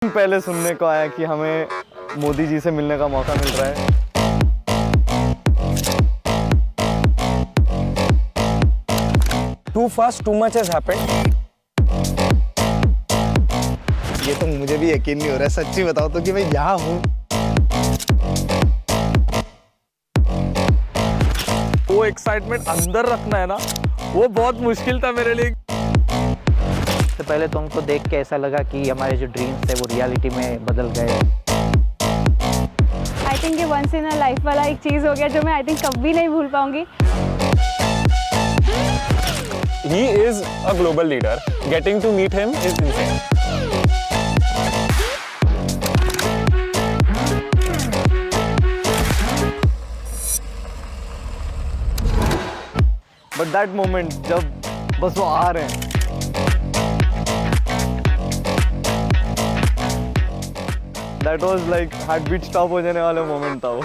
दिन पहले सुनने को आया कि हमें मोदी जी से मिलने का मौका मिल रहा है। Too fast, too much has happened. ये तो मुझे भी यकीन नहीं हो रहा है, सच्ची बताओ तो कि मैं यहाँ हूँ। वो एक्साइटमेंट अंदर रखना है ना, वो बहुत मुश्किल था मेरे लिए। तो पहले तो हमको देख के ऐसा लगा कि हमारे जो ड्रीम्स थे वो रियलिटी में बदल गए। आई थिंक ये वंस इन अ लाइफ वाला एक चीज़ हो गया जो मैं आई थिंक कभी नहीं भूल पाऊंगी। He is a global leader. Getting to meet him is insane. But that moment जब बस वो आ रहे हैं, that was like heartbeat stop हो जाने वाला मोमेंट था वो।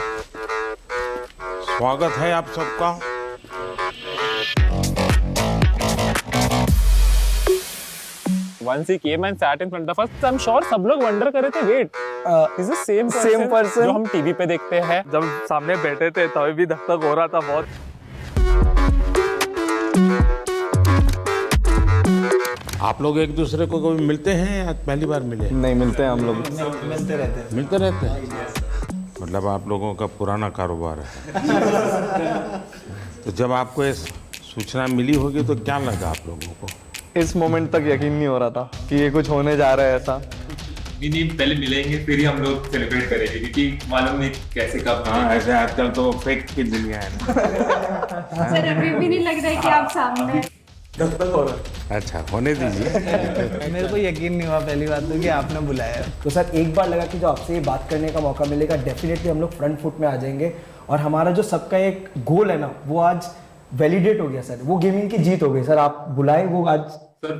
स्वागत है आप सबका। Once he came and sat in front of us, I'm sure सब लोग wonder कर रहे थे, wait, is the same person जो हम टीवी पे देखते हैं। जब सामने बैठे थे तभी भी धक धक हो रहा था बहुत। आप लोग एक दूसरे को कभी मिलते हैं या पहली बार मिले? नहीं मिलते हैं हम लोग, मिलते रहते हैं। मतलब आप लोगों का पुराना कारोबार है। तो जब आपको ये सूचना मिली होगी तो क्या लगा आप लोगों को? इस मोमेंट तक यकीन नहीं हो रहा था कि ये कुछ होने जा रहा है ऐसा। नहीं, पहले मिलेंगे फिर ही हम लोग सेलिब्रेट करेंगे, क्योंकि मालूम नहीं कैसे कब। हाँ, ऐसे आजकल तो फेक की दुनिया है ना। सर अभी भी नहीं लग रहा है कि आप सामने हैं। अच्छा, होने दीजिए। मेरे को यकीन नहीं हुआ पहली बात तो कि आपने बुलाया। तो सर एक बार लगा कि जो आपसे ये बात करने का मौका मिलेगा डेफिनेटली हम लोग फ्रंट फुट में आ जाएंगे और हमारा जो सबका एक गोल है ना वो आज वैलिडेट हो गया सर। वो गेमिंग की जीत हो गई सर, आप बुलाए वो आज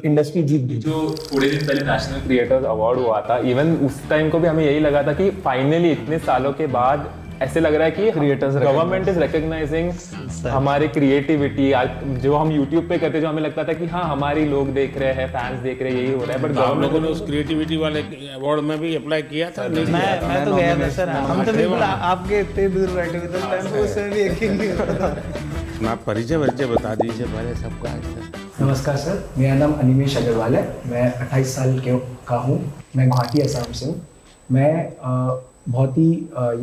इंडस्ट्री जीत गई। जो थोड़े दिन पहले नेशनल क्रिएटर्स अवार्ड हुआ था, इवन उस टाइम को भी हमें यही लगा था कि फाइनली इतने सालों के बाद ऐसे लग रहा है कि Creators गवर्नमेंट इज रिकॉग्नाइजिंग हमारी क्रिएटिविटी। जो हम यूट्यूब पे करते, जो हमें लगता था कि हाँ हमारी लोग देख रहे हैं, फैंस देख रहे हैं, यही हो रहा है। बट आप लोगों ने उस क्रिएटिविटी वाले अवार्ड में भी अप्लाई किया था? मैं तो गया था सर। हम तो बिल्कुल आपके इतने दूर बैठे हुए थे उस टाइम पे, उससे भी यकीन नहीं हो रहा था। आप परिचय बता दीजिए पहले सबका। नमस्कार सर, मेरा नाम अनिमेश अग्रवाल है। मैं 28 साल का हूँ। मैं गुवाहाटी असम से हूँ। मैं बहुत ही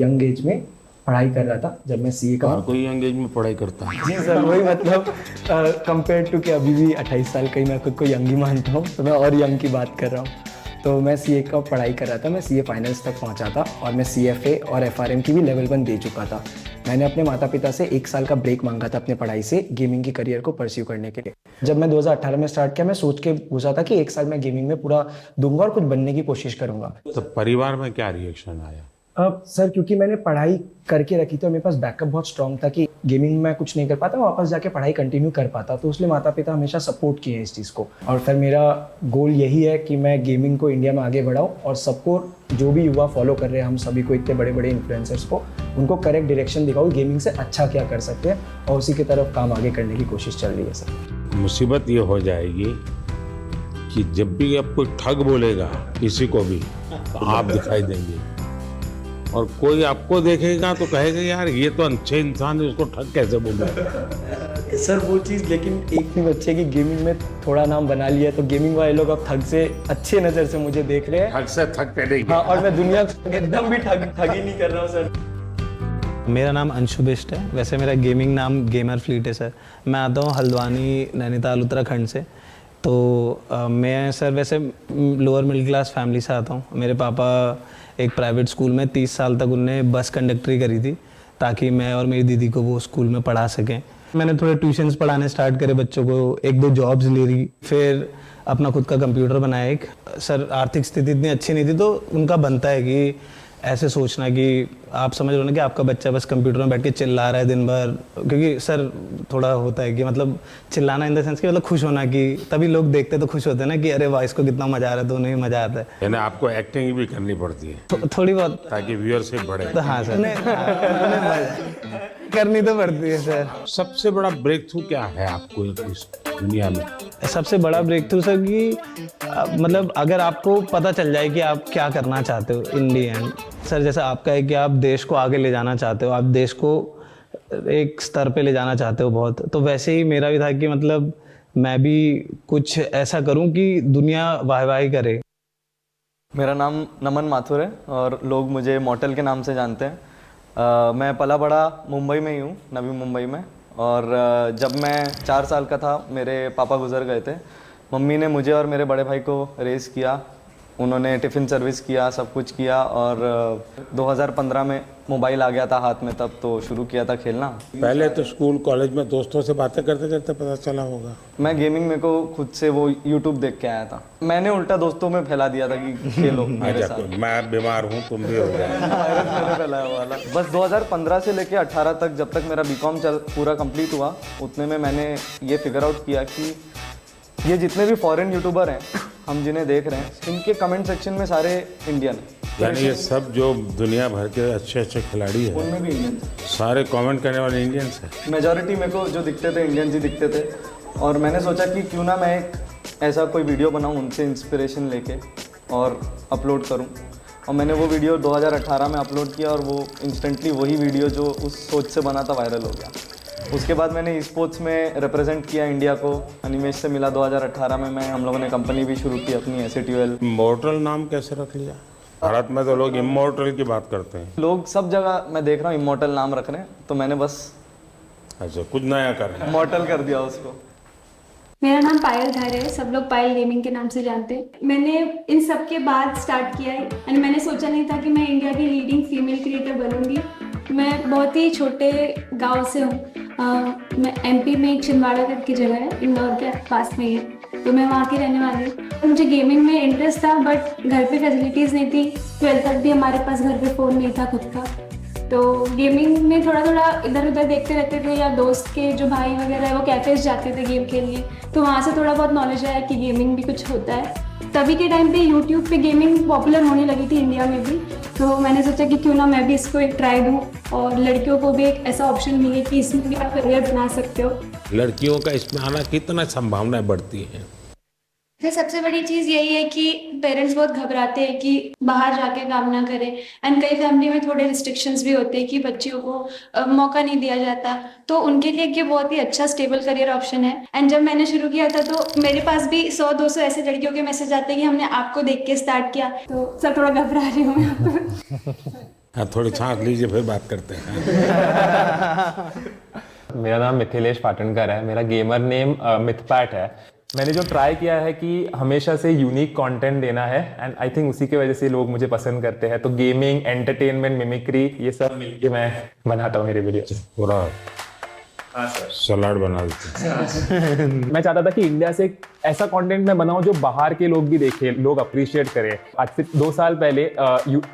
यंग एज में पढ़ाई कर रहा था जब मैं सीए का। कोई यंग एज में पढ़ाई करता है? जी सर, वही मतलब कंपेयर टू कि अभी भी 28 साल का ही मैं खुद को यंग ही मानता हूँ, तो मैं और यंग की बात कर रहा हूँ। तो मैं सीए का पढ़ाई कर रहा था। मैं सीए फाइनल्स तक पहुँचा था और मैं सीएफए और एफआरएम की भी लेवल 1 दे चुका था। मैंने अपने माता पिता से 1 साल का ब्रेक मांगा था अपने पढ़ाई से गेमिंग की करियर को परस्यू करने के लिए। जब मैं 2018 में स्टार्ट किया, मैं सोच के घुसा था कि 1 साल मैं गेमिंग में पूरा दूंगा और कुछ बनने की कोशिश करूंगा। तो परिवार में क्या रिएक्शन आया? सर क्योंकि मैंने पढ़ाई करके रखी थी और मेरे पास बैकअप बहुत स्ट्रॉन्ग था कि गेमिंग में मैं कुछ नहीं कर पाता, वापस जाके पढ़ाई कंटिन्यू कर पाता, तो इसलिए माता पिता हमेशा सपोर्ट किए हैं इस चीज़ को। और फिर मेरा गोल यही है कि मैं गेमिंग को इंडिया में आगे बढ़ाऊँ और सबको, जो भी युवा फॉलो कर रहे हैं हम सभी को, इतने बड़े बड़े इन्फ्लुएंसर्स को, उनको करेक्ट डायरेक्शन दिखाऊँ गेमिंग से अच्छा क्या कर सकते हैं और उसी की तरफ काम आगे करने की कोशिश चल रही है सर। मुसीबत ये हो जाएगी कि जब भी अब कोई ठग बोलेगा किसी को भी, आप दिखाई देंगे और कोई आपको देखेगा तो कहेगा यार ये तो अच्छे इंसान है, उसको ठग कैसे बोल रहा? सर वो चीज़ लेकिन एक चीज़ अच्छी है कि गेमिंग में थोड़ा नाम बना लिया है, तो गेमिंग वाले लोग अब ठग से अच्छे नज़र से मुझे देख रहे हैं। ठग से ठगते नहीं। हाँ, और मैं दुनिया एकदम भी ठगी नहीं कर रहा हूँ सर। मेरा नाम अंशु बिष्ट है। वैसे मेरा गेमिंग नाम गेमर फ्लीट है सर। मैं आता हूँ हल्द्वानी, नैनीताल, उत्तराखंड से। तो मैं सर वैसे लोअर मिडिल क्लास फैमिली से आता हूँ। मेरे पापा एक प्राइवेट स्कूल में 30 साल तक उनने बस कंडक्टरी करी थी ताकि मैं और मेरी दीदी को वो स्कूल में पढ़ा सकें। मैंने थोड़े ट्यूशन्स पढ़ाने स्टार्ट करे बच्चों को, 1-2 जॉब्स ले रही, फिर अपना खुद का कंप्यूटर बनाया एक। सर आर्थिक स्थिति इतनी अच्छी नहीं थी, तो उनका बनता है कि ऐसे सोचना कि आप समझ रहे हो ना कि आपका बच्चा बस कंप्यूटर में बैठ के चिल्ला रहा है दिन भर, क्योंकि सर थोड़ा होता है कि मतलब चिल्लाना इन द सेंस कि मतलब खुश होना, कि तभी लोग देखते तो खुश होते हैं ना कि अरे वाह इसको कितना मजा आ रहा है, तो उन्हें भी मजा आता है। यानी आपको एक्टिंग भी करनी पड़ती है थोड़ी बहुत, ताकि व्यूअरशिप बढ़े। तो हाँ सर करनी तो पड़ती है सर। सबसे बड़ा ब्रेक थ्रू क्या है आपको इस दुनिया में? सबसे बड़ा ब्रेक थ्रू सर कि मतलब अगर आपको पता चल जाए कि आप क्या करना चाहते हो इन दी एंड। सर जैसा आपका है कि आप देश को आगे ले जाना चाहते हो, आप देश को एक स्तर पे ले जाना चाहते हो बहुत, तो वैसे ही मेरा भी था कि मतलब मैं भी कुछ ऐसा करूं कि दुनिया वाहवाही करे। मेरा नाम नमन माथुर है और लोग मुझे मॉर्टल के नाम से जानते हैं। मैं पला बड़ा मुंबई में ही हूँ, नवी मुंबई में। और जब मैं 4 साल का था मेरे पापा गुजर गए थे। मम्मी ने मुझे और मेरे बड़े भाई को रेस किया, उन्होंने टिफ़िन सर्विस किया, सब कुछ किया। और 2015 में मोबाइल आ गया था हाथ में, तब तो शुरू किया था खेलना। पहले तो स्कूल कॉलेज में दोस्तों से बातें करते करते पता चला होगा। मैं गेमिंग मेरे को खुद से वो यूट्यूब देख के आया था, मैंने उल्टा दोस्तों में फैला दिया था कि खेलो मेरे साथ। मैं बीमार हूँ, तुम भी हो जाए। वायरस मैंने फैलाया वाला। बस 2015 से लेके 18 तक, जब तक मेरा बीकॉम पूरा कंप्लीट हुआ, उतने में मैंने ये फिगर आउट किया कि ये जितने भी फॉरेन यूट्यूबर हैं हम जिन्हें देख रहे हैं, इनके कमेंट सेक्शन में सारे इंडियन हैं। यानी ये सब जो दुनिया भर के अच्छे अच्छे खिलाड़ी हैं, उनमें भी इंडियन सारे कमेंट करने वाले इंडियंस हैं। मेजॉरिटी मेरे को जो दिखते थे इंडियंस ही दिखते थे। और मैंने सोचा कि क्यों ना मैं एक ऐसा कोई वीडियो बनाऊं उनसे इंस्पिरेशन लेके और अपलोड करूं। और मैंने वो वीडियो 2018 में अपलोड किया और वो इंस्टेंटली वही वीडियो जो उस सोच से बना था वायरल हो गया। उसके बाद मैंने स्पोर्ट्स में रिप्रेजेंट किया इंडिया को, अनिमेश से मिला 2018 में। हम लोगों ने कंपनी भी शुरू की अपनी SATUL। इमॉर्टल नाम कैसे रख लिया? भारत में तो लोग इमॉर्टल की बात करते हैं। लोग सब जगह मैं देख रहा हूँ इमॉर्टल नाम रख रहे हैं, तो मैंने बस अच्छा कुछ नया कर रहे हैं। इमॉर्टल कर दिया उसको। मेरा नाम पायल धारे है, सब लोग पायल गेमिंग के नाम से जानते हैं। मैंने इन सब के बाद स्टार्ट किया है एंड मैंने सोचा नहीं था कि मैं इंडिया की लीडिंग फीमेल क्रिएटर बनूंगी। मैं बहुत ही छोटे गांव से हूँ, मैं MP में एक छिंदवाड़ा करके जगह है, इंदौर के पास में ही है, तो मैं वहाँ की रहने वाली हूँ। मुझे गेमिंग में इंटरेस्ट था बट घर पे फैसिलिटीज़ नहीं थी। 12th तक भी हमारे पास घर पे फ़ोन नहीं था खुद का, तो गेमिंग में थोड़ा थोड़ा इधर उधर देखते रहते थे, या दोस्त के जो भाई वगैरह है वो कैफेज जाते थे गेम खेलने, तो वहाँ से थोड़ा बहुत नॉलेज आया कि गेमिंग भी कुछ होता है। तभी के टाइम पे यूट्यूब पे गेमिंग पॉपुलर होने लगी थी इंडिया में भी, तो मैंने सोचा कि क्यों ना मैं भी इसको एक ट्राई दूँ और लड़कियों को भी एक ऐसा ऑप्शन मिले कि इसमें भी आप करियर बना सकते हो। लड़कियों का इसमें आना कितना संभावनाएं बढ़ती हैं? फिर सबसे बड़ी चीज़ यही है कि पेरेंट्स बहुत घबराते हैं कि बाहर जाके काम ना करें, एंड कई फैमिली में थोड़े रिस्ट्रिक्शंस भी होते हैं कि बच्चियों को मौका नहीं दिया जाता, तो उनके लिए ये बहुत ही अच्छा स्टेबल करियर ऑप्शन है। एंड जब मैंने शुरू किया था तो मेरे पास भी 100-200 ऐसे लड़कियों के मैसेज आते हैं कि हमने आपको देख के स्टार्ट किया, तो सर थोड़ा घबरा रही हूँ मैं। थोड़ी सांस लीजिए फिर बात करते हैं। मेरा नाम मिथिलेश पाटनकर है, मेरा गेमर नेम मिथपैट है। मैंने जो ट्राई किया है कि हमेशा से यूनिक कंटेंट देना है, एंड आई थिंक उसी की वजह से लोग मुझे पसंद करते हैं। तो गेमिंग, एंटरटेनमेंट, मिमिक्री, ये सब मिलके मैं बनाता हूँ मेरे वीडियो। पूरा सलाड बना देते हैं। मैं चाहता था कि इंडिया से एक ऐसा कंटेंट मैं बनाऊं जो बाहर के लोग भी देखें, लोग अप्रिशिएट करें। आज से 2 साल पहले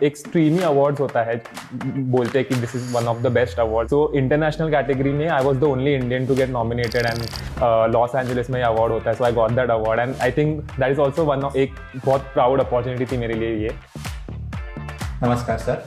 एक स्ट्रीमी अवार्ड्स होता है, बोलते हैं कि this is one of the best award. तो इंटरनेशनल कैटेगरी में I was the only Indian to get nominated, and Los Angeles में अवार्ड होता है, so I got that award. And I think that is also one of एक बहुत proud opportunity थी मेरे लिए ये। नमस्कार सर,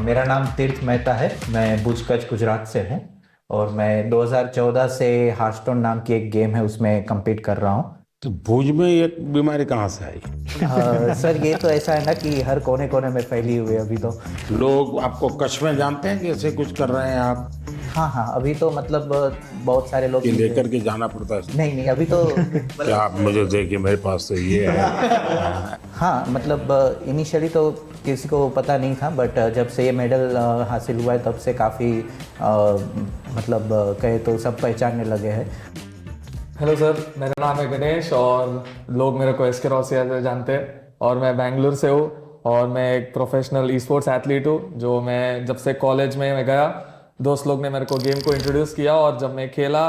मेरा नाम तीर्थ मेहता है, मैं भुज कच्छ गुजरात से हूँ और मैं 2014 से हार्टस्टोन नाम की एक गेम है उसमें compete कर रहा हूँ। तो भुज में ये बीमारी कहाँ से आई? सर ये तो ऐसा है ना कि हर कोने कोने में फैली हुई है अभी तो। लोग आपको कच्छ में जानते हैं कि ऐसे कुछ कर रहे हैं आप? हाँ, अभी तो मतलब बहुत सारे लोग कि लेकर के जाना पड़ता है? नहीं अभी तो क्या आप मुझे देखिए, मेरे पास तो ये है। हाँ, मतलब इनिशियली तो किसी को पता नहीं था, बट जब से ये मेडल हासिल हुआ है तब से काफ़ी मतलब कहे तो सब पहचानने लगे हैं। हेलो सर, मेरा नाम है गणेश और लोग मेरे को SK रोसिया से जानते हैं, और मैं बेंगलुरु से हूँ और मैं एक प्रोफेशनल ई-स्पोर्ट्स एथलीट हूँ। जो मैं जब से कॉलेज में मैं गया, दोस्त लोग ने मेरे को गेम को इंट्रोड्यूस किया और जब मैं खेला,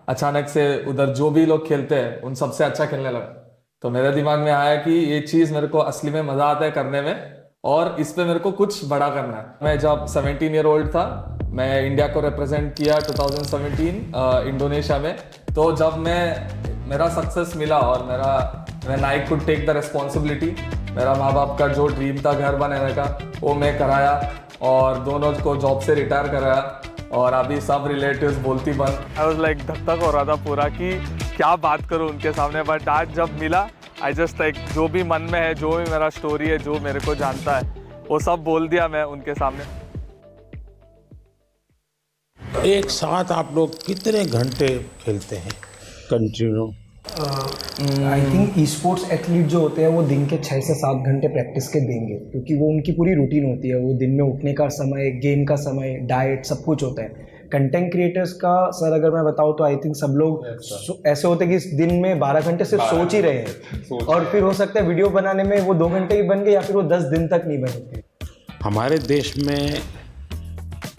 अचानक से उधर जो भी लोग खेलते हैं उन सबसे अच्छा खेलने लगा। तो मेरे दिमाग में आया कि ये चीज़ मेरे को असली में मज़ा आता है करने में और इस पे मेरे को कुछ बड़ा करना है। मैं जब 17 ईयर ओल्ड था, मैं इंडिया को रिप्रेजेंट किया 2017 इंडोनेशिया में। तो जब मेरा सक्सेस मिला और when I could take the responsibility, मेरा माँ बाप का जो ड्रीम था घर बनाने का, वो मैं कराया और दोनों को जॉब से रिटायर कराया और अभी सब रिलेटिव्स बोलती बंद। आई वाज लाइक धक धक हो रहा था पूरा कि क्या बात करूँ उनके सामने, बट आज जब मिला आई जस्ट लाइक जो भी मन में है, जो भी मेरा स्टोरी है, जो मेरे को जानता है, वो सब बोल दिया मैं उनके सामने। एक साथ आप लोग कितने घंटे खेलते हैं continue? I think e sports athlete जो होते हैं वो दिन के 6 से 7 घंटे प्रैक्टिस के देंगे, क्योंकि वो उनकी पूरी रूटीन होती है। वो दिन में उठने का समय, गेम का समय, डाइट, सब कुछ होता है। कंटेंट क्रिएटर्स का सर अगर मैं बताऊँ तो आई थिंक सब लोग ऐसे होते हैं कि दिन में 12 घंटे सिर्फ सोच ही रहे हैं, और फिर हो सकता है वीडियो बनाने में वो 2 घंटे ही बन गए या फिर वो 10 दिन तक नहीं बने। हमारे देश में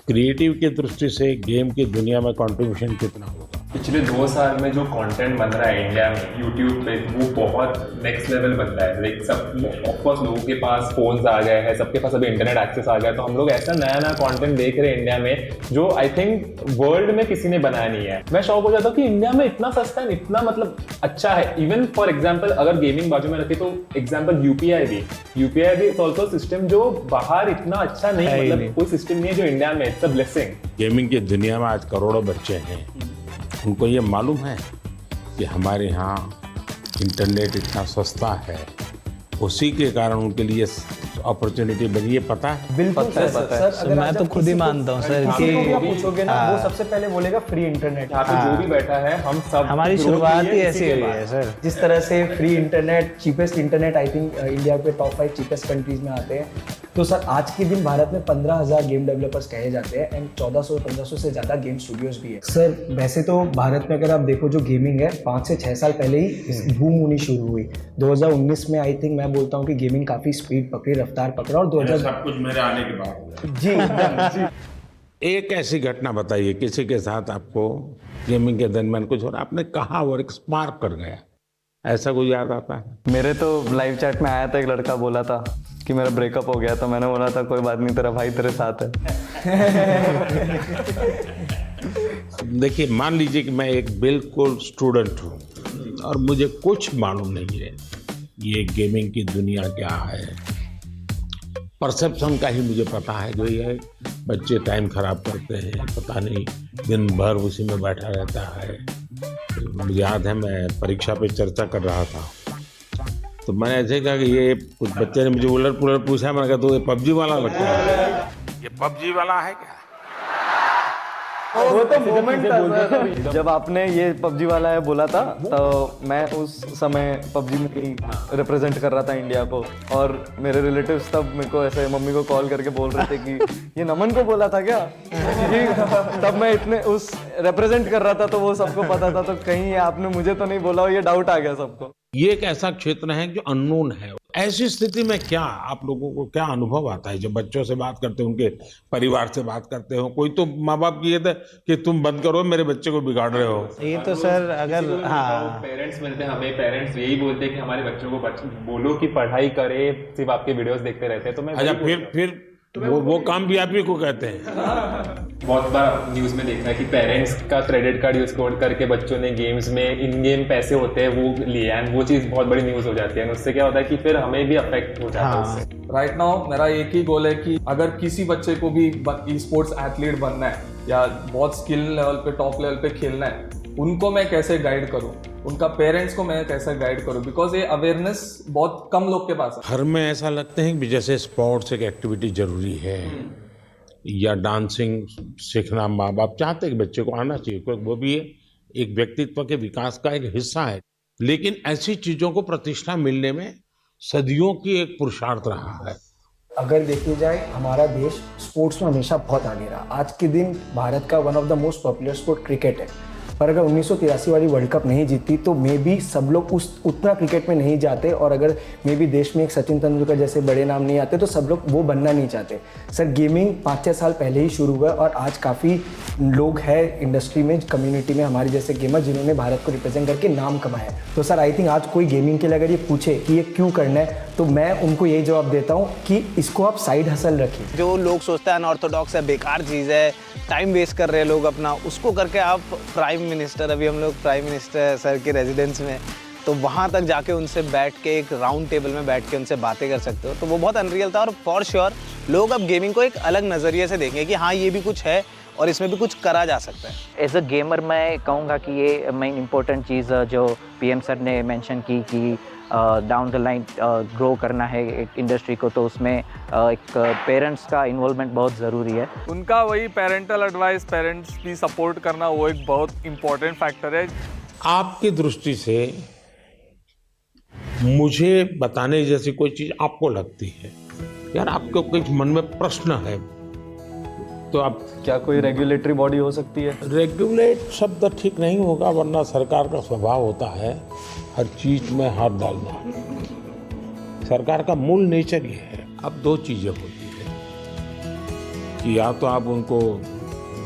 क्रिएटिव की दृष्टि से गेम की दुनिया में कंट्रीब्यूशन कितना होगा? पिछले 2 साल में जो कंटेंट बन रहा है इंडिया में यूट्यूब पे, वो बहुत नेक्स्ट लेवल बन रहा है। लाइक सब ऑफकोर्स लोगों के पास फोन्स आ गए हैं, सबके पास अभी इंटरनेट एक्सेस आ गया, तो हम लोग ऐसा नया नया कंटेंट देख रहे हैं इंडिया में जो आई थिंक वर्ल्ड में किसी ने बनाया नहीं है। मैं शौक हो जाता हूँ कि इंडिया में इतना सस्ता है, इतना मतलब अच्छा है। इवन फॉर एग्जाम्पल अगर गेमिंग बाजू में रखे तो एग्जाम्पल यूपीआई भी इट्स ऑल्सो सिस्टम जो बाहर इतना अच्छा नहीं, मतलब कोई सिस्टम नहीं है जो इंडिया में। It's a blessing. गेमिंग की दुनिया में आज करोड़ों बच्चे हैं, उनको ये मालूम है कि हमारे यहाँ इंटरनेट इतना सस्ता है, उसी के कारण उनके लिए अपॉर्चुनिटी बनी है। पता है? बिल्कुल सर, अगर मैं तो खुद ही मानता हूँ सर कि आप पूछोगे ना, वो सबसे पहले बोलेगा फ्री इंटरनेट। यहाँ पे जो भी बैठा है हम सब, हमारी शुरुआत ही ऐसी हुई है सर। जिस तरह से free internet, cheapest internet I think India के टॉप 5 चीपेस्ट कंट्रीज में आते हैं। तो सर आज के दिन भारत में 15,000 गेम डेवलपर्स कहे जाते हैं, एंड 1400-1500 से ज़्यादा गेम स्टूडियोज भी है। सर वैसे तो भारत में अगर आप देखो जो गेमिंग है 5 से 6 साल पहले ही बूम होनी शुरू हुई। 2019 में आई थिंक मैं बोलता हूँ कि गेमिंग काफ़ी स्पीड पकड़ी, रफ्तार पकड़ा, और सब कुछ मेरे आने के बाद जी जी। एक ऐसी घटना बताइए किसी के साथ आपको गेमिंग के दरमियान कुछ हो रहा, आपने कहा और एक स्पार्क कर गया, ऐसा कोई याद आता है? मेरे तो लाइव चैट में आया था, एक लड़का बोला था कि मेरा ब्रेकअप हो गया, तो मैंने बोला था कोई बात नहीं, तेरा भाई तेरे साथ है। देखिए मान लीजिए कि मैं एक बिल्कुल स्टूडेंट हूँ और मुझे कुछ मालूम नहीं है ये गेमिंग की दुनिया क्या है, परसेप्शन का ही मुझे पता है जो ये बच्चे टाइम खराब करते हैं, पता नहीं दिन भर उसी में बैठा रहता है। मुझे याद है मैं परीक्षा पे चर्चा कर रहा था, तो मैंने ऐसे कहा कि ये कुछ बच्चे ने मुझे उलट पुलट पूछा, मैंने कहा तो ये पबजी वाला लगता है, ये पबजी वाला है क्या? वो तो मोमेंट था सर, जब आपने ये पबजी वाला है बोला था, तो मैं उस समय पबजी में रिप्रेजेंट कर रहा था इंडिया को, और मेरे रिलेटिव्स तब मेरे को ऐसे मम्मी को कॉल करके बोल रहे थे कि ये नमन को बोला था क्या? तब मैं इतने उस रिप्रेजेंट कर रहा था, तो वो सबको पता था, तो कहीं आपने मुझे तो नहीं बोला, ये डाउट आ गया सबको। ये एक ऐसा क्षेत्र है जो अननोन है। ऐसी स्थिति में क्या आप लोगों को क्या अनुभव आता है जब बच्चों से बात करते हो, उनके परिवार से बात करते हो? कोई तो माँ बाप की ये था कि तुम बंद करो, मेरे बच्चे को बिगाड़ रहे हो। ये तो सर अगर पेरेंट्स मिलते हैं हमें, पेरेंट्स यही बोलते हैं कि हमारे बच्चों को बोलो कि पढ़ाई करे, सिर्फ आपके वीडियोस देखते रहते हैं। तो मैं अच्छा फिर वो काम भी आप ही को कहते हैं? बहुत बार न्यूज में देखा है कि पेरेंट्स का क्रेडिट कार्ड यूज करके बच्चों ने गेम्स में इन गेम पैसे होते हैं वो लिए, एंड वो चीज बहुत बड़ी न्यूज हो जाती है। उससे क्या होता है कि फिर हमें भी अफेक्ट हो जाता है उससे। राइट नाउ मेरा एक ही गोल है कि अगर किसी बच्चे को भी ई स्पोर्ट्स एथलीट बनना है या बहुत स्किल लेवल पे, टॉप लेवल पे खेलना है, उनको मैं कैसे गाइड करूं, उनका पेरेंट्स को मैं कैसे गाइड करूं, बिकॉज ये अवेयरनेस बहुत कम लोग के पास है। घर में ऐसा लगता है कि जैसे स्पोर्ट्स एक एक्टिविटी जरूरी है या डांसिंग सीखना माँ बाप चाहते हैं कि बच्चे को आना चाहिए, क्योंकि वो भी एक व्यक्तित्व के विकास का एक हिस्सा है, लेकिन ऐसी चीजों को प्रतिष्ठा मिलने में सदियों की एक पुरुषार्थ रहा है। अगर देखी जाए हमारा देश स्पोर्ट्स में हमेशा बहुत आगे रहा। आज के दिन भारत का one of the most popular sport cricket है, पर अगर 1983 वाली वर्ल्ड कप नहीं जीती तो मे बी सब लोग उतना क्रिकेट में नहीं जाते, और अगर मे बी देश में एक सचिन तेंदुलकर जैसे बड़े नाम नहीं आते तो सब लोग वो बनना नहीं चाहते। सर गेमिंग 5-6 साल पहले ही शुरू हुआ, और आज काफ़ी लोग हैं इंडस्ट्री में, कम्युनिटी में हमारे जैसे गेमर जिन्होंने भारत को रिप्रेजेंट करके नाम कमाया। तो सर आई थिंक आज कोई गेमिंग के लिए अगर ये पूछे कि ये क्यों करना है, तो मैं उनको यही जवाब देता हूँ कि इसको आप साइड हसल रखिए। जो लोग सोचते हैं अनऑर्थोडॉक्स है, बेकार चीज़ है, टाइम वेस्ट कर रहे हैं लोग अपना, उसको करके आप प्राइम मिनिस्टर, अभी हम लोग प्राइम मिनिस्टर सर के रेजिडेंस में, तो वहाँ तक जाके उनसे बैठ के एक राउंड टेबल में बैठ के उनसे बातें कर सकते हो, तो वो बहुत अनरियल था। और फॉर श्योर लोग अब गेमिंग को एक अलग नज़रिए से देखेंगे कि हाँ ये भी कुछ है, और इसमें भी कुछ करा जा सकता है। एज अ गेमर मैं कहूँगा कि ये मेन इम्पोर्टेंट चीज़ जो पीएम सर ने मेंशन की कि डाउन द लाइन ग्रो करना है एक इंडस्ट्री को, तो उसमें एक पेरेंट्स का इन्वॉल्वमेंट बहुत ज़रूरी है। उनका वही पेरेंटल एडवाइस, पेरेंट्स की सपोर्ट करना वो एक बहुत इम्पोर्टेंट फैक्टर है। आपकी दृष्टि से मुझे बताने जैसी कोई चीज आपको लगती है, यार आपको कुछ मन में प्रश्न है, तो आप क्या कोई रेगुलेटरी बॉडी हो सकती है? रेगुलेट शब्द ठीक नहीं होगा, वरना सरकार का स्वभाव होता है हर चीज में हाथ डालना। सरकार का मूल नेचर ये है। अब दो चीजें होती है कि या तो आप उनको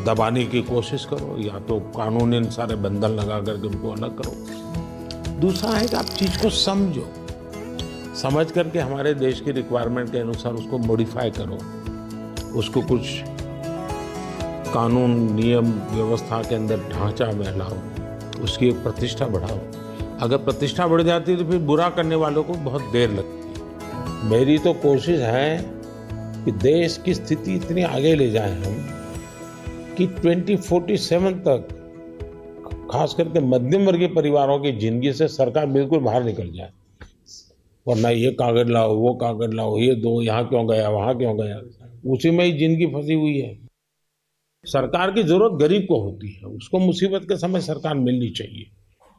दबाने की कोशिश करो, या तो कानूनी सारे बंधन लगा करके उनको अलग करो। दूसरा है कि आप चीज को समझो, समझ करके हमारे देश की रिक्वायरमेंट के अनुसार उसको मॉडिफाई करो, उसको कुछ कानून नियम व्यवस्था के अंदर ढांचा में लाओ, उसकी एक प्रतिष्ठा बढ़ाओ। अगर प्रतिष्ठा बढ़ जाती है तो फिर बुरा करने वालों को बहुत देर लगती है। मेरी तो कोशिश है कि देश की स्थिति इतनी आगे ले जाएं हम कि 2047 तक खास करके मध्यम वर्गीय परिवारों की जिंदगी से सरकार बिल्कुल बाहर निकल जाए। वरना ये कागज लाओ, वो कागज लाओ, ये दो, यहाँ क्यों गया, वहाँ क्यों गया, उसी में ही जिंदगी फंसी हुई है। सरकार की जरूरत गरीब को होती है, उसको मुसीबत के समय सरकार मिलनी चाहिए।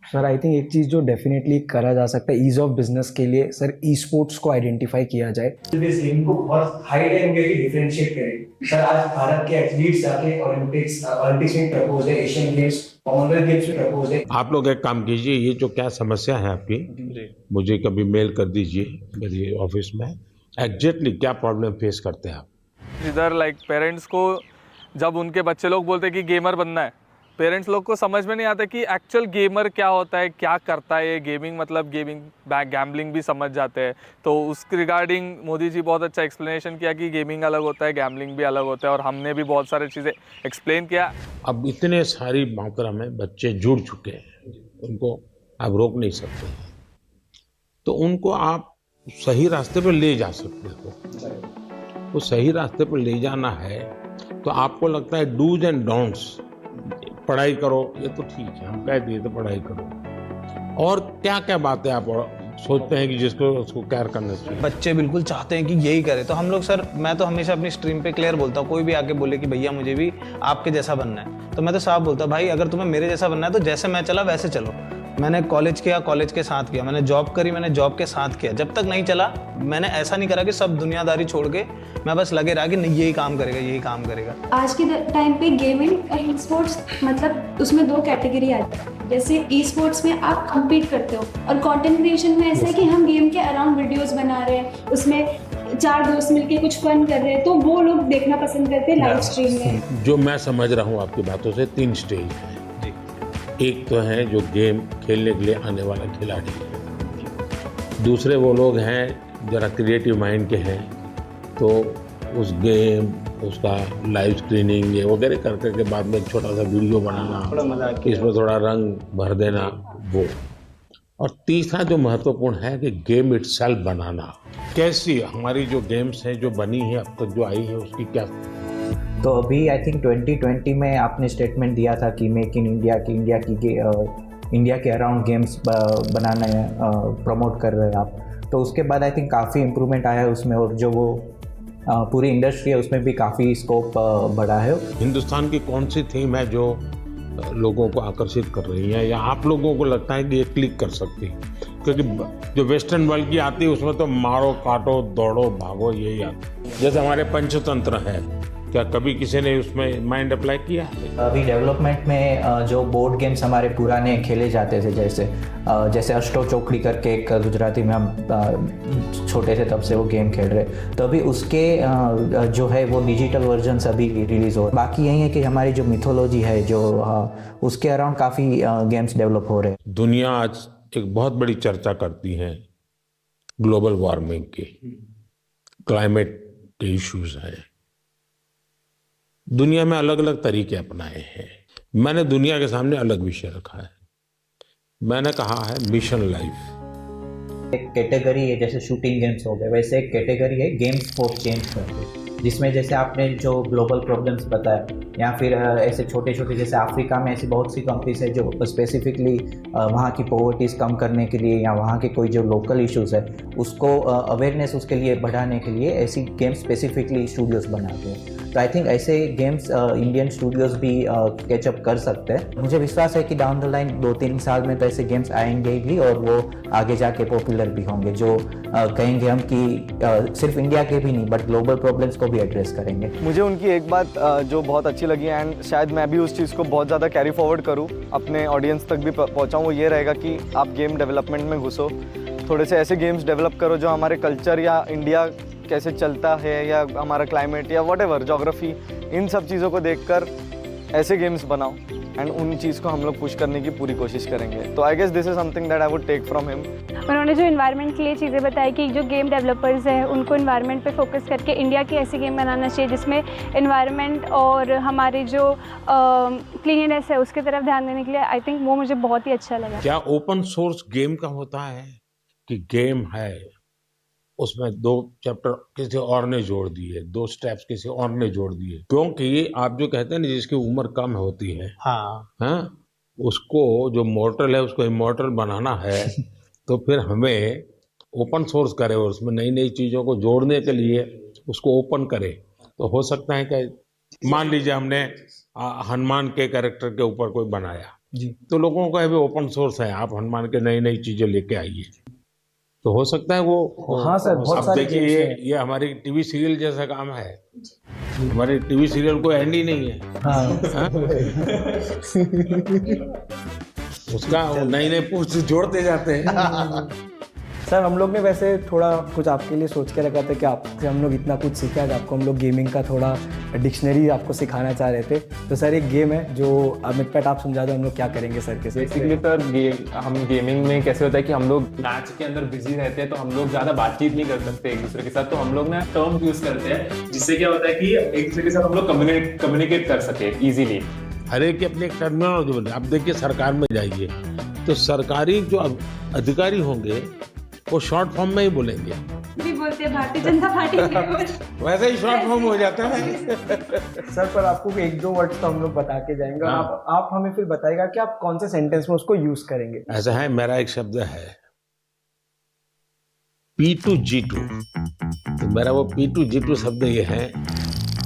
सर आई थिंक एक चीज़ जो डेफिनेटली करा जा सकता है ईज ऑफ बिजनेस के लिए, सर ई स्पोर्ट्स को आइडेंटिफाई किया जाए, इस गेम को बहुत हाई लेवल के डिफरेंशिएट करें। सर आज भारत के एथलीट्स जाके ओलंपिक्स में प्रपोज है, एशियन गेम्स, कॉमनवेल्थ गेम्स में प्रपोज है। आप लोग एक काम कीजिए, ये जो क्या समस्या है आपकी, मुझे कभी मेल कर दीजिए मेरे ऑफिस में, एग्जैक्टली क्या प्रॉब्लम फेस करते हैं आप। इधर लाइक पेरेंट्स को जब उनके बच्चे लोग बोलते हैं कि गेमर बनना है, पेरेंट्स लोग को समझ में नहीं आता कि एक्चुअल गेमर क्या होता है, क्या करता है। गेमिंग मतलब गेमिंग, गैम्बलिंग भी समझ जाते हैं। तो उसके रिगार्डिंग मोदी जी बहुत अच्छा एक्सप्लेनेशन किया कि गेमिंग अलग होता है, गैम्बलिंग भी अलग होता है, और हमने भी बहुत सारी चीज़ें एक्सप्लेन किया। अब इतने सारी मात्रा में बच्चे जुड़ चुके हैं, उनको आप रोक नहीं सकते, तो उनको आप सही रास्ते पर ले जा सकते हो। वो सही रास्ते पर ले जाना है तो आपको लगता है डूज एंड डोंट्स, पढ़ाई करो, ये तो ठीक है, हम कह दिए तो पढ़ाई करो, और क्या क्या बातें आप सोचते हैं कि जिसको उसको केयर करना चाहिए। बच्चे बिल्कुल चाहते हैं कि यही करे, तो हम लोग सर, मैं तो हमेशा अपनी स्ट्रीम पे क्लियर बोलता हूँ, कोई भी आके बोले कि भैया मुझे भी आपके जैसा बनना है, तो मैं तो साफ बोलता हूँ भाई अगर तुम्हें मेरे जैसा बनना है तो जैसे मैं चला वैसे चलो। मैंने कॉलेज किया, कॉलेज के साथ किया, मैंने जॉब करी, मैंने जॉब के साथ किया। जब तक नहीं चला मैंने ऐसा नहीं करा कि सब दुनियादारी छोड़ के मैं बस लगे रहा कि नहीं यही काम करेगा, यही काम करेगा। आज के टाइम पे गेमिंग और स्पोर्ट्स मतलब उसमें दो कैटेगरी आती है। जैसे ई स्पोर्ट्स में आप कम्पीट करते हो, और कंटेंट क्रिएशन में ऐसा है कि हम गेम के अराउंड वीडियोस बना रहे हैं, उसमें चार दोस्त मिलके कुछ फन कर रहे हैं, तो वो लोग देखना पसंद करते हैं लाइव स्ट्रीम में। जो मैं समझ रहा हूँ आपकी बातों से, 3 स्टेज है। एक तो है जो गेम खेलने के लिए आने वाला खिलाड़ी है, दूसरे वो लोग हैं जरा क्रिएटिव माइंड के हैं, तो उस गेम उसका लाइव स्क्रीनिंग ये वगैरह करके के बाद में एक छोटा सा वीडियो बनाना, इसमें थोड़ा रंग भर देना वो। और तीसरा जो महत्वपूर्ण है कि गेम इटसेल्फ बनाना, कैसी हमारी जो गेम्स हैं जो बनी है अब तक जो आई है उसकी क्या। तो अभी आई थिंक 2020 में आपने स्टेटमेंट दिया था कि मेक इन इंडिया की इंडिया के अराउंड गेम्स बनाना प्रमोट कर रहे हैं आप, तो उसके बाद आई थिंक काफ़ी इम्प्रूवमेंट आया है उसमें, और जो वो पूरी इंडस्ट्री है उसमें भी काफ़ी स्कोप बढ़ा है। हिंदुस्तान की कौन सी थीम है जो लोगों को आकर्षित कर रही है, या आप लोगों को लगता है कि ये क्लिक कर सकती है? क्योंकि जो वेस्टर्न वर्ल्ड की आती है उसमें तो मारो काटो दौड़ो भागो यही आता है। जैसे हमारे पंचतंत्र है, क्या कभी किसी ने उसमें माइंड अप्लाई किया? अभी डेवलपमेंट में जो बोर्ड गेम्स हमारे पुराने खेले जाते थे, जैसे अष्टो चौकड़ी करके एक गुजराती में हम छोटे थे तब से वो गेम खेल रहे, तो अभी उसके जो है वो डिजिटल वर्जन अभी रिलीज़ हो। बाकी यही है कि हमारी जो मिथोलॉजी है जो उसके अराउंड काफ़ी गेम्स डेवलप हो रहे हैं। दुनिया आज एक बहुत बड़ी चर्चा करती है ग्लोबल वार्मिंग की, क्लाइमेट के इश्यूज हैं। दुनिया में अलग अलग तरीके अपनाए हैं। मैंने दुनिया के सामने अलग विषय रखा है। मैंने कहा है मिशन लाइफ। एक कैटेगरी है जैसे शूटिंग गेम्स हो गए, वैसे एक कैटेगरी है गेम्स फॉर चेंज करके, जिसमें जैसे आपने जो ग्लोबल प्रॉब्लम्स बताया या फिर ऐसे छोटे छोटे जैसे अफ्रीका में ऐसी बहुत सी कंट्रीज है जो स्पेसिफिकली वहाँ की पॉवर्टीज़ कम करने के लिए या वहाँ के कोई जो लोकल इश्यूज़ है उसको अवेयरनेस उसके लिए बढ़ाने के लिए ऐसी गेम्स स्पेसिफिकली स्टूडियोज़ बनाते हैं। तो आई थिंक ऐसे गेम्स इंडियन स्टूडियोज़ भी कैचअप कर सकते हैं। मुझे विश्वास है कि डाउन द लाइन 2-3 साल में तो ऐसे गेम्स आएंगे भी और वो आगे जाके पॉपुलर भी होंगे, जो कहेंगे हम कि सिर्फ इंडिया के भी नहीं बट ग्लोबल प्रॉब्लम्स को भी एड्रेस करेंगे। मुझे उनकी एक बात जो बहुत अच्छी लगी एंड शायद मैं भी उस चीज़ को बहुत ज़्यादा कैरी फॉरवर्ड करूँ, अपने ऑडियंस तक भी पहुँचाऊँ, वो ये रहेगा कि आप गेम डेवलपमेंट में घुसो, थोड़े से ऐसे गेम्स डेवलप करो जो हमारे कल्चर या इंडिया कैसे चलता है या हमारा क्लाइमेट या व्हाटएवर ज्योग्राफी, इन सब चीज़ों को देखकर ऐसे गेम्स बनाओ एंड उन चीज़ को हम लोग पुश करने की पूरी कोशिश करेंगे। तो I guess this is something that I would take from him. उन्होंने जो इन्वायरमेंट के लिए चीज़ें बताई कि जो गेम डेवलपर्स हैं उनको इन्वायरमेंट पे फोकस करके इंडिया की ऐसी गेम बनाना चाहिए जिसमें इन्वायरमेंट और हमारी जो क्लीननेस है उसकी तरफ ध्यान देने के लिए, आई थिंक वो मुझे बहुत ही अच्छा लगा। क्या ओपन सोर्स गेम का होता है कि गेम है उसमें 2 चैप्टर किसी और ने जोड़ दिए, 2 स्टेप्स किसी और ने जोड़ दिए, क्योंकि आप जो कहते हैं ना जिसकी उम्र कम होती है हाँ उसको जो मॉर्टल है उसको इमॉर्टल बनाना है तो फिर हमें ओपन सोर्स करे और उसमें नई नई चीज़ों को जोड़ने के लिए उसको ओपन करे। तो हो सकता है कि मान लीजिए हमने हनुमान के कैरेक्टर के ऊपर कोई बनाया जी, तो लोगों को अभी ओपन सोर्स है, आप हनुमान के नई नई चीज़ें लेके आइए, तो हो सकता है वो हाँ सर, बहुत सारे देखिए ये हमारी टीवी सीरियल जैसा काम है, हमारी टीवी सीरियल कोई एंड ही नहीं है हाँ? उसका नए नए पोस्ट जोड़ते जाते हैं। सर हम लोग ने वैसे थोड़ा कुछ आपके लिए सोच के रखा था कि आपसे हम लोग इतना कुछ सीखा है, आपको हम लोग गेमिंग का थोड़ा डिक्शनरी आपको सिखाना चाह रहे थे। तो सर एक गेम है जो अमित पैट आप समझा दो हम लोग क्या करेंगे सर के। बेसिकली सर हम गेमिंग में कैसे होता है कि हम लोग मैच के अंदर बिजी रहते हैं तो हम लोग ज़्यादा बातचीत नहीं कर सकते एक दूसरे के साथ, तो हम लोग ना टर्म यूज़ करते हैं जिससे क्या होता है कि एक दूसरे के साथ हम लोग कम्युनिकेट कर सके ईजिली। हर एक की अपनी एक टर्मिनोलॉजी बोले। आप देखिए सरकार में जाइए तो सरकारी जो अधिकारी होंगे वो शॉर्ट फॉर्म में ही बोलेंगे, भी बोलते हैं भारतीय जनता पार्टी वैसे ही शॉर्ट फॉर्म हो जाता है। सर पर आपको 1-2 वर्ड्स तो हम लोग बता के जाएंगे, आप हमें फिर बताएगा कि आप कौन से सेंटेंस में उसको यूज करेंगे। ऐसा है, मेरा एक शब्द है P2G2, तो मेरा वो P2G2 शब्द ये है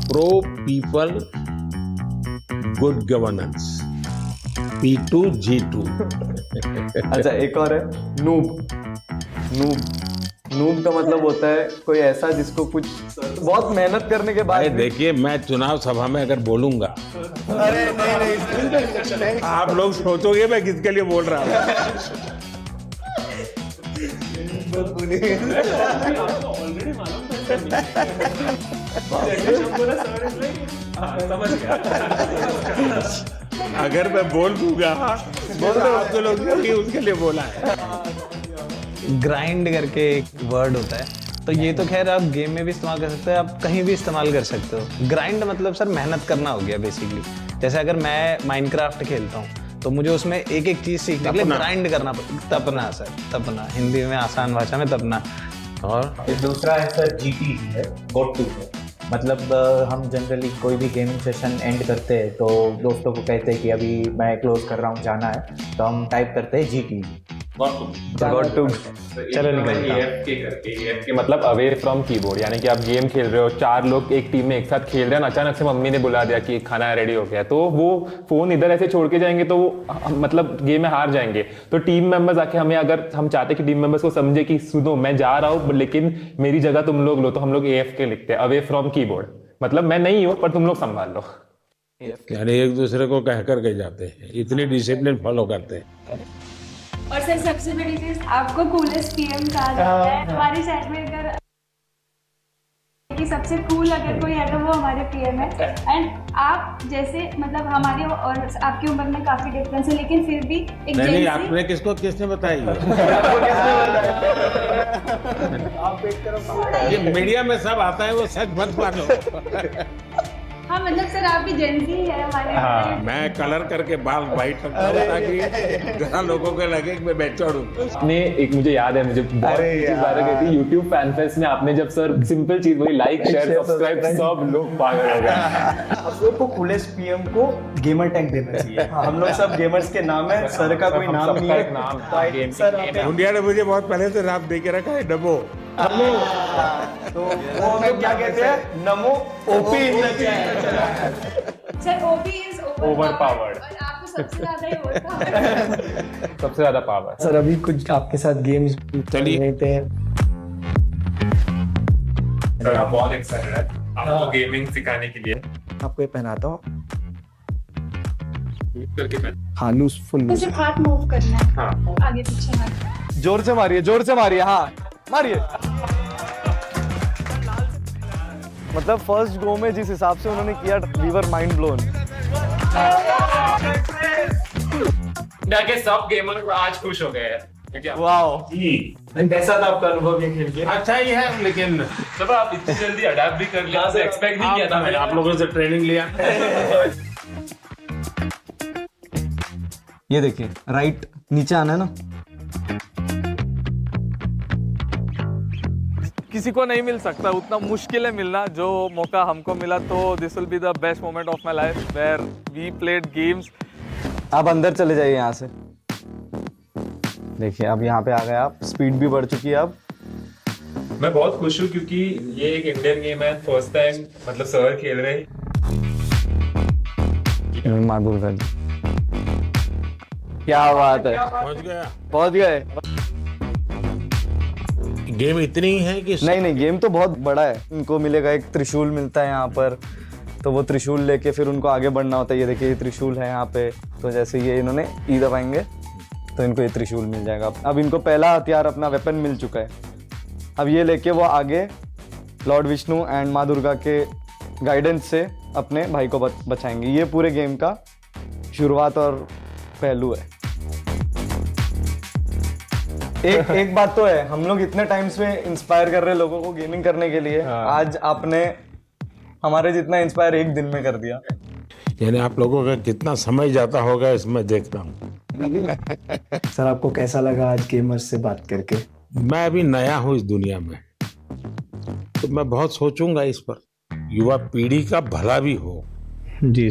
pro people good governance, P2G2। अच्छा एक और है नूब का मतलब होता है कोई ऐसा जिसको कुछ बहुत मेहनत करने के बाद। देखिए मैं चुनाव सभा में अगर बोलूंगा अरे नहीं आप लोग सोचोगे मैं किसके लिए बोल रहा हूँ। अगर मैं बोल दूंगा आप तो लोग उसके लिए बोला है। ग्राइंड करके एक वर्ड होता है, तो ये तो खैर आप गेम में भी इस्तेमाल कर सकते हो, आप कहीं भी इस्तेमाल कर सकते हो। ग्राइंड मतलब सर मेहनत करना हो गया बेसिकली। जैसे अगर मैं माइनक्राफ्ट खेलता हूँ तो मुझे उसमें एक एक चीज़ सीखने के लिए ग्राइंड करना पड़ता। तपना सर, तपना, हिंदी में आसान भाषा में तपना। और दूसरा है सर GT है, गॉट टू है। मतलब हम जनरली कोई भी गेमिंग सेशन एंड करते हैं तो दोस्तों को कहते हैं कि अभी मैं क्लोज कर रहा हूँ, जाना है, तो हम टाइप करते हैं GT, गॉट टू। चलो निकलते मतलब अवे फ्रॉम कीबोर्ड, यानी कि आप गेम खेल रहे हो, 4 लोग एक टीम में एक साथ खेल रहे हैं, अचानक से मम्मी ने बुला दिया कि खाना रेडी हो गया, तो वो फोन इधर ऐसे छोड़ के जाएंगे तो वो मतलब गेम में हार जाएंगे। तो टीम मेंबर्स आके हमें, अगर हम चाहते कि टीम मेंबर्स को समझे कि सुनो मैं जा रहा हूँ लेकिन मेरी जगह तुम लोग लो, तो हम लोग AFK लिखते हैं, अवे फ्रॉम कीबोर्ड, मतलब मैं नहीं हूँ पर तुम लोग संभाल लो। यानी एक दूसरे को कह करके जाते हैं, इतनी डिसिप्लिन फॉलो करते हैं। और सर सबसे बड़ी चीज आपको कूलेस्ट PM कहा जाता है हमारे शहर में। अगर कि सबसे कूल अगर कोई है तो वो हमारे PM है। एंड आप जैसे मतलब हमारे और आपकी उम्र में काफी डिफरेंस है, लेकिन फिर भी एक नहीं आपने किसने बताई ये मीडिया में सब आता है, वो सच मत मानो। हाँ मतलब सर आप भी जेंजी है हमारे मैं कलर करके बाल वाइट रखता हूँ ताकि जरा लोगों को लगे कि मैं बैठा हूँ। आपने एक मुझे याद है मुझे बहुत अच्छी बात है कि YouTube फैन फेस्ट में आपने जब सर सिंपल चीज वही लाइक शेयर सब्सक्राइब सब लोग पागल हो गए। आप लोग को कूलेस्ट पीएम को गेमर टैग देना चाहिए। हम लोग सब गेमर्स के नाम है, सर का कोई नाम नहीं है। नाम तो I think सर आप इंडिया ने मुझे बहुत पहले से नाम दे के रखा है डबो। तो वो हम लोग क्या कहते हैं, नमो OP in the chat. Sir OP is Overpowered. और आपको सबसे ज्यादा ही होता सबसे ज्यादा पावर। सर अभी कुछ आपके साथ गेम्स चलिए। थे। सर हम बहुत एक्साइटेड है आपको गेमिंग सिखाने के लिए। आपको ये पहनाता हूँ। करके पहन। हाँ लूज फुल लूज। सिर्फ हाथ मूव करना है हाँ आगे पीछे मत। जोर से मारिए, हाँ मारिए। मतलब फर्स्ट गो में जिस हिसाब से उन्होंने किया, we were mind blown. India के सब गेमर आज खुश हो गए हैं। वाओ, कैसा था आपका अनुभव ये खेल के? अच्छा ही है, लेकिन सब आप इतनी जल्दी अडैप्ट भी कर लिया, एक्सपेक्ट नहीं किया था मैंने। आप लोगों से ट्रेनिंग लिया। ये देखिए राइट नीचे आना है ना। किसी को नहीं मिल सकता, उतना मुश्किल है मिलना। जो मौका हमको मिला तो this will be the best moment of my life where we played games. आप अंदर चले जाइए यहाँ से। देखिए अब यहाँ पे आ गए आप, स्पीड भी बढ़ चुकी है अब। मैं बहुत खुश हूँ क्योंकि ये एक इंडियन गेम है, फर्स्ट टाइम मतलब सर खेल रहे हैं। माधुर जी क्या बात है, पहुंच गए। गेम इतनी ही है कि नहीं गेम तो बहुत बड़ा है। इनको मिलेगा एक त्रिशूल मिलता है यहाँ पर, तो वो त्रिशूल लेके फिर उनको आगे बढ़ना होता है। ये देखिए ये त्रिशूल है यहाँ पे, तो जैसे ये इन्होंने ई दबाएंगे तो इनको ये त्रिशूल मिल जाएगा। अब इनको पहला हथियार अपना वेपन मिल चुका है। अब ये लेके वो आगे लॉर्ड विष्णु एंड माँ दुर्गा के गाइडेंस से अपने भाई को बचाएंगे। ये पूरे गेम का शुरुआत और पहलू है। एक बात तो है, हम लोग इतने टाइम से इंस्पायर कर रहे हैं लोगों को गेमिंग करने के लिए। आज आपने हमारे जितना इंस्पायर एक दिन में कर दिया। यानी आप लोगों का कितना समय जाता होगा इसमें देखता हूँ। सर आपको कैसा लगा आज गेमर्स से बात करके? मैं अभी नया हूँ इस दुनिया में, तो मैं बहुत सोचूंगा इस पर। युवा पीढ़ी का भला भी हो जी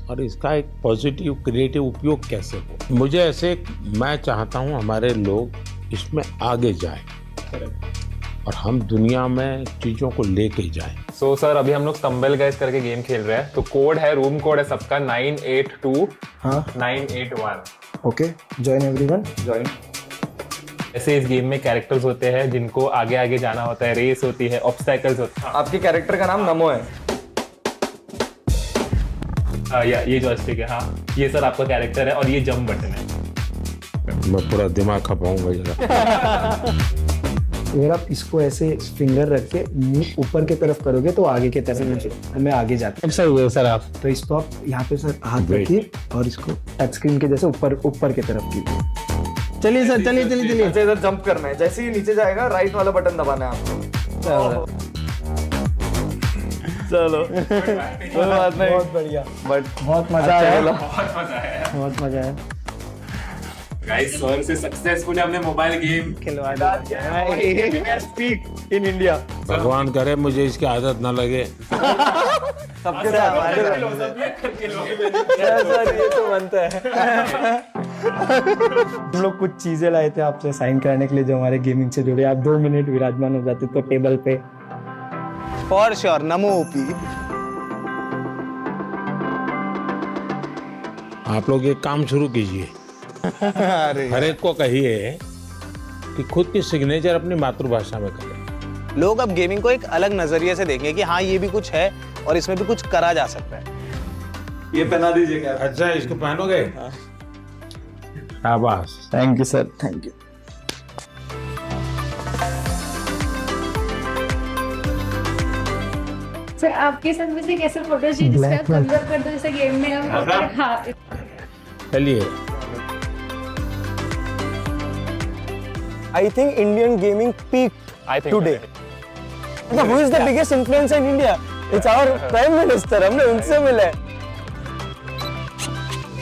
और इसका एक पॉजिटिव क्रिएटिव उपयोग कैसे हो। मुझे ऐसे, मैं चाहता हूँ हमारे लोग इसमें आगे जाए और हम दुनिया में चीजों को लेके जाए। सो सर अभी हम लोग स्टम्बल गाइस करके गेम खेल रहे हैं। तो कोड है, रूम कोड है सबका 982 हाँ 981। Okay, join everyone. ज्वाइन। ऐसे इस गेम में कैरेक्टर्स होते हैं जिनको आगे आगे जाना होता है, रेस होती है, ऑब्स्टैकल्स होते हैं। आपके कैरेक्टर का नाम नमो है। या ये जॉयस्टिक है। हाँ ये सर आपका कैरेक्टर है और ये जंप बटन है। मैं पूरा दिमाग खपाऊंगा जरा। अगर आप इसको ऐसे फिंगर रख के मुंह ऊपर की तरफ करोगे तो आगे की तरफ मैं आगे जाता हूँ। सर हुए सर आप। तो इसको आप यहाँ पे सर हाथ रखिए और इसको टच स्क्रीन के जैसे ऊपर की तरफ कीजिए। चलिए सर, चलिए। अच्छा इधर जंप करना है। जैसे ही नीचे जाएगा राइट वाला बटन दबाना है आपको। चलो कोई बात नहीं, बहुत बढ़िया, बट बहुत मजा आया। बहुत मजा आया बहुत मजा आया। गाइस। सर से सक्सेसफुली हमने मोबाइल गेम खिलवा दिया। Speak in India. भगवान करे मुझे इसकी आदत ना लगे। सबके साथ सर ये तो बनता है। हम लोग कुछ चीजें लाए थे आपसे साइन कराने के लिए जो हमारे गेमिंग से जुड़े। आप 2 मिनट विराजमान हो जाते तो टेबल पे। For sure, NaMo OP. आप लोग एक काम शुरू कीजिए। हर एक को कहिए कि खुद की सिग्नेचर अपनी मातृभाषा में करें। लोग अब गेमिंग को एक अलग नजरिए से देखेंगे कि हाँ ये भी कुछ है और इसमें भी कुछ करा जा सकता है। ये पहना दीजिए क्या? अच्छा इसको पहनोगे? शाबाश। Thank you sir, thank you. Sir आपके साथ वैसे कैसे फोटो जिसका कब्जा कर दो जैसे गेम में हम। हाँ चलिए। I think Indian gaming peaked I think today. Who is the biggest influencer in India? It's our prime minister, हमने उनसे मिले।